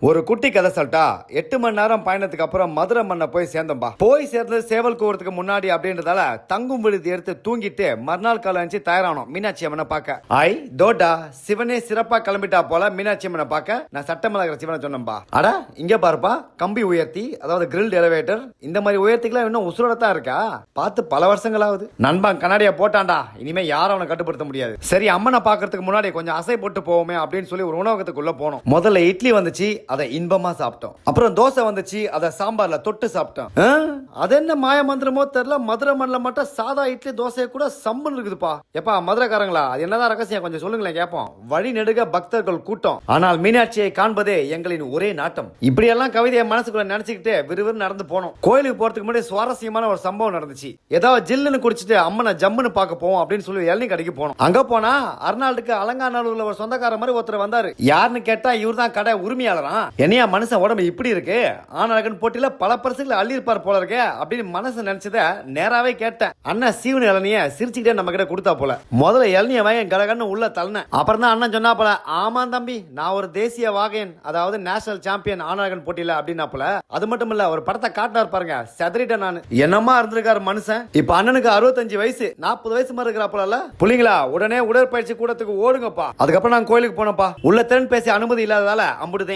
ஒரு குட்டி கதை சொல்லிட்டா 8 மணி நேரம் பயணத்துக்கு அப்புறம் மதுரை மண்ணை போய் சேர்ந்தோம்பா. போய் சேர்ந்தது சேவல் கூறதுக்கு முன்னாடி அப்படின்றதால தங்கும் விடுதி எடுத்து தூங்கிட்டு மறுநாள் காலம் அனுப்பிச்சு தயாரானோம் மீனாட்சி அம்மனை பார்க்க. ஐ தோட்டா சிவனே சிறப்பா கிளம்பிட்டா போல மீனாட்சி அம்மனை பார்க்க நான் சட்டமலை சிவனை சொன்னேன்பா. அடா இங்க பாருப்பா கம்பி உயர்த்தி, அதாவது கிரில்ட் எலிவேட்டர், இந்த மாதிரி உயர்த்திக்கலாம் இன்னும் உசுரோடத்தான் இருக்கா. பார்த்து பல வருஷங்களாவது. நண்பன் கண்ணாடியா போட்டான்டா, இனிமே யாரும் அவனை கட்டுப்படுத்த முடியாது. சரி அம்மனை பார்க்கறதுக்கு முன்னாடி கொஞ்சம் அசை போட்டு போவோமே அப்படின்னு சொல்லி ஒரு உணவகத்துக்குள்ள போனோம். முதல்ல இட்லி வந்துச்சு, அதை இன்பமா சாப்பிட்டோம். அப்புறம் தோசை வந்துச்சு, அதை சாம்பார்ல தொட்டு சாப்பிட்டோம். அது என்ன மாய மந்திரமோ தெரியல, மதுரை மண்ணில் மட்டும் சாதா இட்லி தோசையை கூட சம்பன் இருக்குதுப்பா. எப்பா மதுரைக்காரங்களா, அது என்னதான் ரகசியம் கொஞ்சம் சொல்லுங்களேன் கேட்போம். வழி நெடுக பக்தர்கள் கூட்டம். ஆனால் மீனாட்சியை காண்பதே எங்களின் ஒரே நாட்டம். இப்படி எல்லாம் கவிதையை மனசுக்குள்ள நினைச்சுக்கிட்டு விறுவிறு நடந்து போனோம். கோயிலுக்கு போறதுக்கு முன்னாடி சுவாரஸ்யமான ஒரு சம்பவம் நடந்துச்சு. ஏதாவது ஜில்லுன்னு குடிச்சிட்டு அம்மனை ஜம்முன்னு பார்க்க போவோம் அப்படின்னு சொல்லி இளநீ கடைக்கு போனோம். அங்க போனா அர்நால்டுக்கு அலங்காநல்லூர்ல ஒரு சொந்தக்கார மாதிரி ஒருத்தர் வந்தாரு. யாருன்னு கேட்டா இவர் தான் கடை உரிமையாளரா. என்னையா மனுஷன் உடம்பு இப்படி இருக்கு, ஆனாலகன் போட்டியில பல பரிசுகளை அள்ளி இருப்பார் போல இருக்கே அப்படின்னு மனசு நினைச்சத நேராவே கேட்டேன். அண்ணன் சீவன இளநிய சிரிச்சுக்கிட்டே நம்ம கிட்ட கொடுத்தா போல. முதல்ல இளநிய வாங்க கடகன்னு உள்ள தள்ளினேன். அப்புறம் தான் அண்ணன் சொன்னா போல, ஆமா தம்பி நான் ஒரு தேசிய வாகையன், அதாவது நேஷனல் சாம்பியன் ஆனாலகன் போட்டியில அப்படின்னா போல. அது மட்டும் இல்ல ஒரு படத்தை காட்டினார் பாருங்க, செதறிட்டேன் நான். என்னமா இருந்திருக்காரு மனுஷன். இப்ப அண்ணனுக்கு 65 வயசு, 40 வயசு மாதிரி இருக்கிறா போல. புள்ளிங்களா உடனே உடற்பயிற்சி கூடத்துக்கு ஓடுங்கப்பா. அதுக்கப்புறம் நான் கோயிலுக்கு போனப்பா. உள்ள திறன் பேச அனுமதி இல்லாததால அம்புடுதேன்.